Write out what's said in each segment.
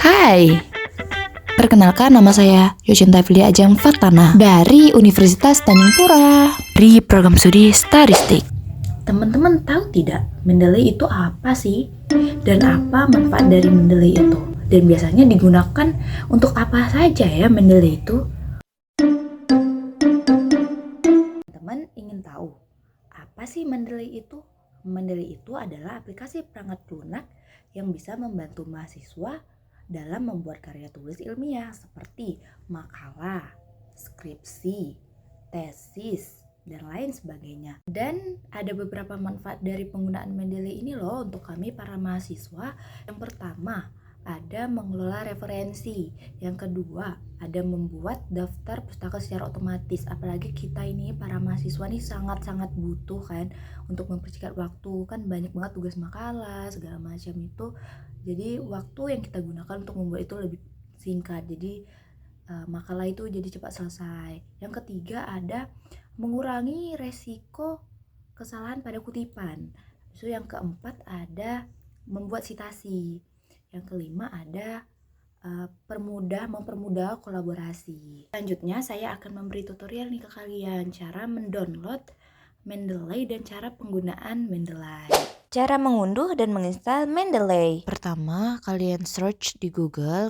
Hai, perkenalkan nama saya Yocinta Filia Ajeng Fatana dari Universitas Tanjung Pura di program studi Statistik. Teman-teman tahu tidak Mendeley itu apa sih? Dan apa manfaat dari Mendeley itu? Dan biasanya digunakan untuk apa saja ya Mendeley itu? Teman-teman ingin tahu apa sih Mendeley itu? Mendeley itu adalah aplikasi perangkat lunak yang bisa membantu mahasiswa dalam membuat karya tulis ilmiah seperti makalah, skripsi, tesis, dan lain sebagainya. Dan ada beberapa manfaat dari penggunaan Mendeley ini loh untuk kami para mahasiswa. Yang pertama, ada mengelola referensi. Yang kedua, ada membuat daftar pustaka secara otomatis. Apalagi kita ini para mahasiswa nih sangat-sangat butuh kan untuk mempersingkat waktu, kan banyak banget tugas makalah segala macam itu. Jadi waktu yang kita gunakan untuk membuat itu lebih singkat. Jadi makalah itu jadi cepat selesai. Yang ketiga ada mengurangi resiko kesalahan pada kutipan. So yang keempat ada membuat citasi. Yang kelima ada mempermudah kolaborasi. Selanjutnya saya akan memberi tutorial nih ke kalian cara mendownload Mendeley dan cara penggunaan Mendeley. Cara mengunduh dan menginstal Mendeley. Pertama, kalian search di Google,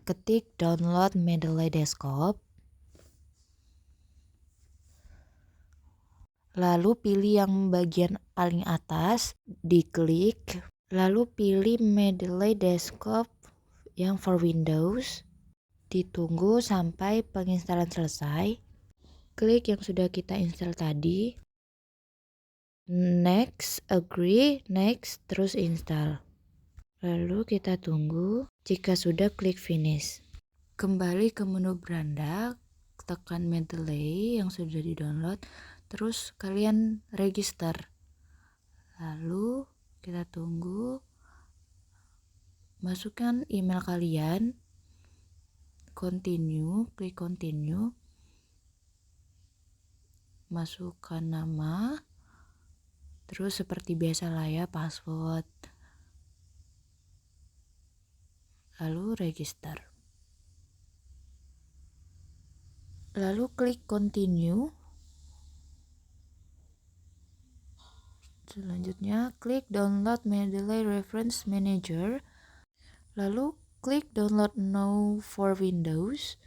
ketik download Mendeley Desktop. Lalu pilih yang bagian paling atas, diklik. Lalu pilih Mendeley Desktop yang for Windows. Ditunggu sampai penginstalan selesai. Klik yang sudah kita install tadi. Next, agree, next, terus install. Lalu kita tunggu. Jika sudah, klik finish. Kembali ke menu beranda, tekan Mendeley yang sudah di-download, terus kalian register. Lalu kita tunggu. Masukkan email kalian. Continue, klik continue. Masukkan nama. Terus seperti biasa lah ya, password. Lalu register. Lalu klik continue. Selanjutnya klik download Mendeley Reference Manager. Lalu klik download now for Windows.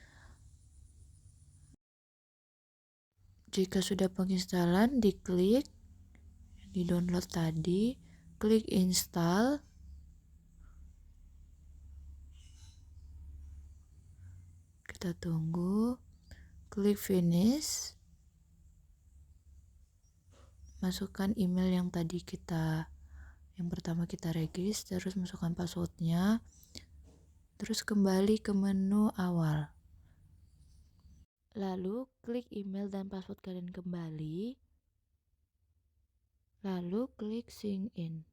Jika sudah penginstalan, diklik di download tadi, klik install. Kita tunggu, klik finish. Masukkan email yang tadi yang pertama kita register, terus masukkan passwordnya, terus kembali ke menu awal. Lalu klik email dan password kalian kembali. Lalu klik sign in.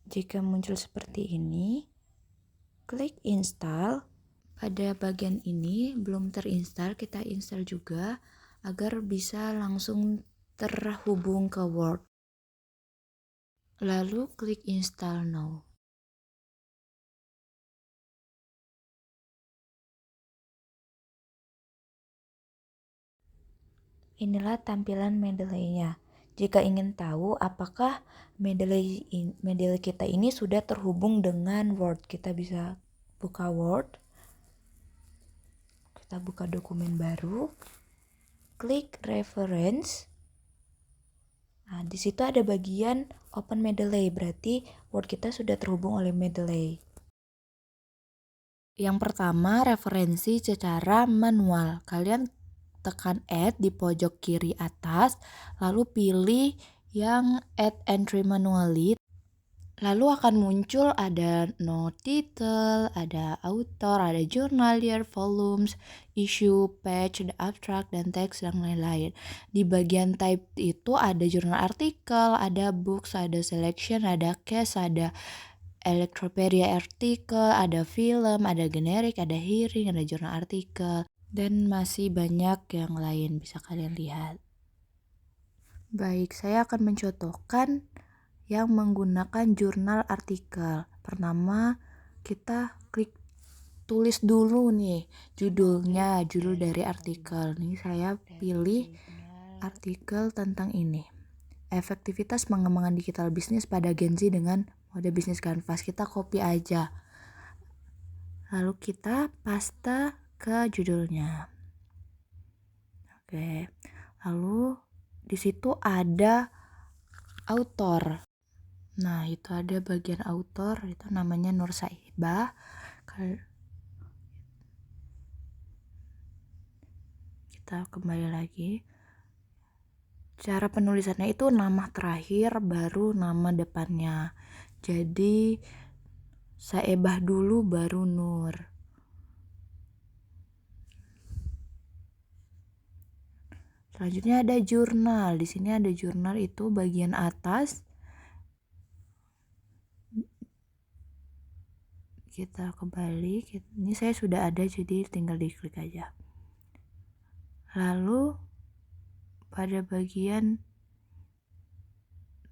Jika muncul seperti ini, klik install. Pada bagian ini belum terinstall, kita install juga agar bisa langsung terhubung ke Word. Lalu klik install now. Inilah tampilan Mendeley-nya. Jika ingin tahu apakah Mendeley kita ini sudah terhubung dengan Word, kita bisa buka Word. Kita buka dokumen baru. Klik reference. Nah, di situ ada bagian open Mendeley, berarti Word kita sudah terhubung oleh Mendeley. Yang pertama, referensi secara manual. Kalian tekan add di pojok kiri atas, lalu pilih yang add entry manually. Lalu akan muncul ada no title, ada author, ada journal year, volumes, issue, page, ada abstract, dan teks, dan lain-lain. Di bagian type itu ada jurnal artikel, ada books, ada selection, ada case, ada electropedia artikel, ada film, ada generic, ada hearing, ada jurnal artikel, dan masih banyak yang lain bisa kalian lihat. Baik, saya akan mencontohkan yang menggunakan jurnal artikel. Pertama, kita klik tulis dulu nih judulnya, judul dari artikel. Nih saya pilih artikel tentang ini. Efektivitas pengembangan digital bisnis pada Gen Z dengan mode bisnis kanvas. Kita copy aja. Lalu kita paste ke judulnya. Oke. Lalu di situ ada autor. Nah, itu ada bagian autor, itu namanya Nur Saibah. Kita kembali lagi. Cara penulisannya itu nama terakhir baru nama depannya. Jadi Saibah dulu baru Nur. Selanjutnya ada jurnal. Di sini ada jurnal itu bagian atas. Kita kembali. Ini saya sudah ada jadi tinggal diklik aja. Lalu pada bagian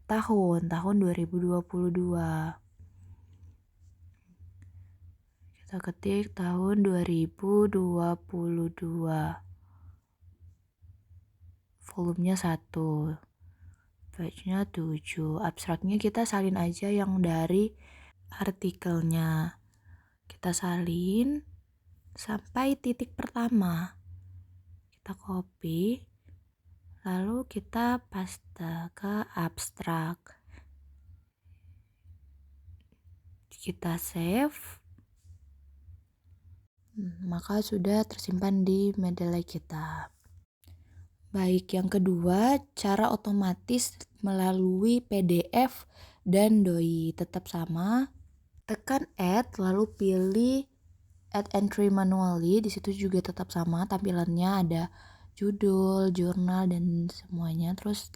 tahun 2022. Kita ketik tahun 2022. Volumenya 1. Page-nya 7. Abstraknya kita salin aja yang dari artikelnya. Kita salin sampai titik pertama. Kita copy, lalu kita paste ke abstrak. Kita save, maka sudah tersimpan di Mendeley kita. Baik, yang kedua, cara otomatis melalui PDF dan DOI. Tetap sama, tekan add, lalu pilih add entry manually. Di situ juga tetap sama, tampilannya ada judul, jurnal, dan semuanya. Terus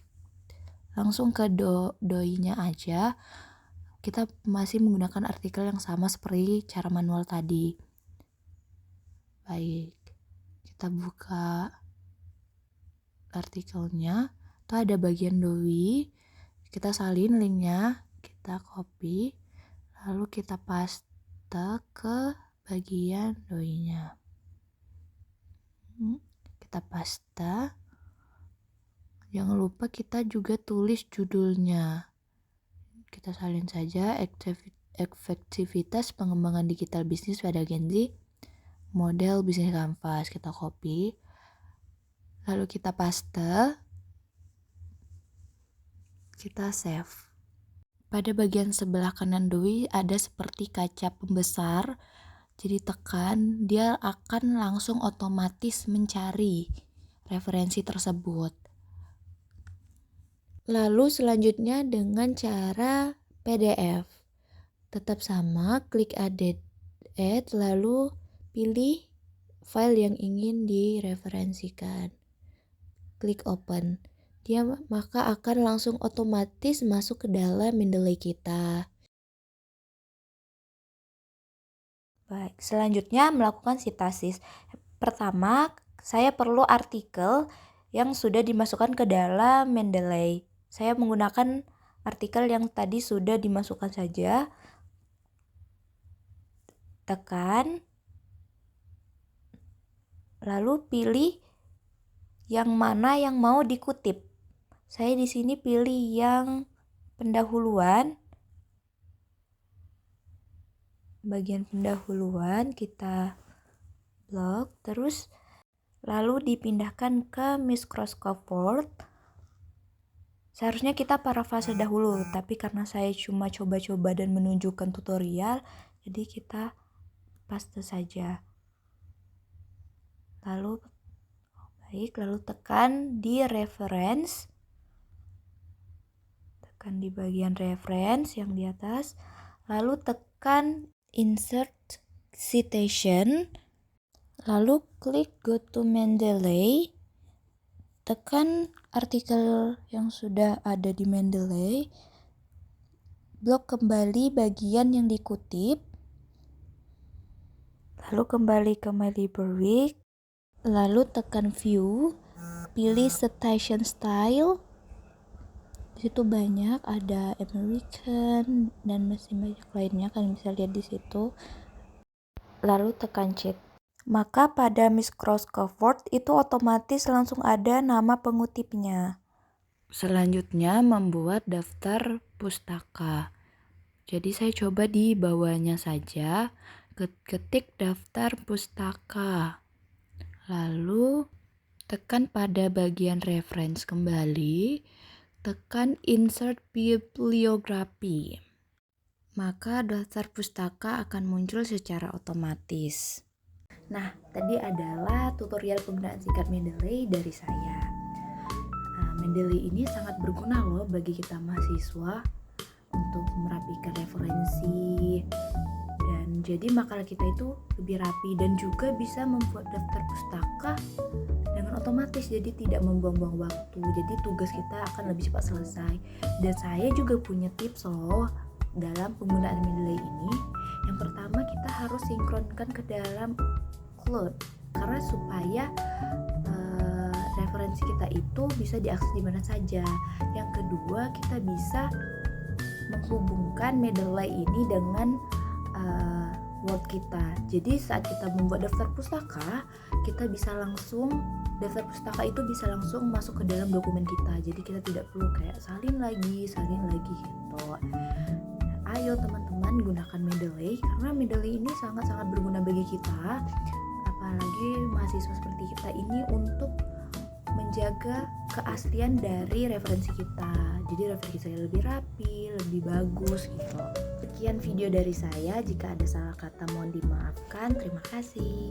langsung ke doi-nya aja. Kita masih menggunakan artikel yang sama seperti cara manual tadi. Baik, kita buka artikelnya. Itu ada bagian doi. Kita salin linknya, kita copy, lalu kita paste ke bagian doi-nya. Kita paste. Jangan lupa kita juga tulis judulnya. Kita salin saja efektivitas pengembangan digital bisnis pada Gen Z model bisnis kanvas. Kita copy. Lalu kita paste. Kita save. Pada bagian sebelah kanan doi ada seperti kaca pembesar. Jadi tekan, dia akan langsung otomatis mencari referensi tersebut. Lalu selanjutnya dengan cara PDF. Tetap sama, klik add, lalu pilih file yang ingin direferensikan. Klik open. Dia maka akan langsung otomatis masuk ke dalam Mendeley kita. Baik, selanjutnya melakukan sintaksis. Pertama, saya perlu artikel yang sudah dimasukkan ke dalam Mendeley. Saya menggunakan artikel yang tadi sudah dimasukkan saja. Tekan, lalu pilih yang mana yang mau dikutip. Saya di sini pilih yang pendahuluan. Bagian pendahuluan kita blok, terus lalu dipindahkan ke Microsoft Word. Seharusnya kita parafrase dahulu, tapi karena saya cuma coba-coba dan menunjukkan tutorial, jadi kita paste saja. Lalu tekan di reference. Tekan di bagian reference yang di atas, lalu tekan insert citation, lalu klik go to Mendeley, tekan artikel yang sudah ada di Mendeley, blok kembali bagian yang dikutip, lalu kembali ke My Library, lalu tekan view, pilih citation style, Di situ banyak, ada American dan masih banyak lainnya, kalian bisa lihat di situ. Lalu tekan cheat. Maka pada Miss Cross Covered itu otomatis langsung ada nama pengutipnya. Selanjutnya membuat daftar pustaka. Jadi saya coba di bawahnya saja, ketik daftar pustaka. Lalu tekan pada bagian reference kembali, tekan insert bibliography. Maka daftar pustaka akan muncul secara otomatis. Nah, tadi adalah tutorial penggunaan singkat Mendeley dari saya. Mendeley ini sangat berguna loh bagi kita mahasiswa untuk merapikan referensi, dan jadi makalah kita itu lebih rapi dan juga bisa membuat daftar pustaka dengan otomatis, jadi tidak membuang-buang waktu, jadi tugas kita akan lebih cepat selesai. Dan saya juga punya tips loh dalam penggunaan Mendeley ini. Yang pertama, kita harus sinkronkan ke dalam cloud karena supaya referensi kita itu bisa diakses di mana saja. Yang kedua, kita bisa menghubungkan Mendeley ini dengan Word kita. Jadi saat kita membuat daftar pustaka, kita bisa langsung, daftar pustaka itu bisa langsung masuk ke dalam dokumen kita. Jadi kita tidak perlu kayak salin lagi gitu. Ayo teman-teman, gunakan Mendeley karena Mendeley ini sangat-sangat berguna bagi kita, apalagi mahasiswa seperti kita ini, untuk menjaga keaslian dari referensi kita. Jadi referensi saya lebih rapi, lebih bagus gitu. Sekian video dari saya, jika ada salah kata mohon dimaafkan. Terima kasih.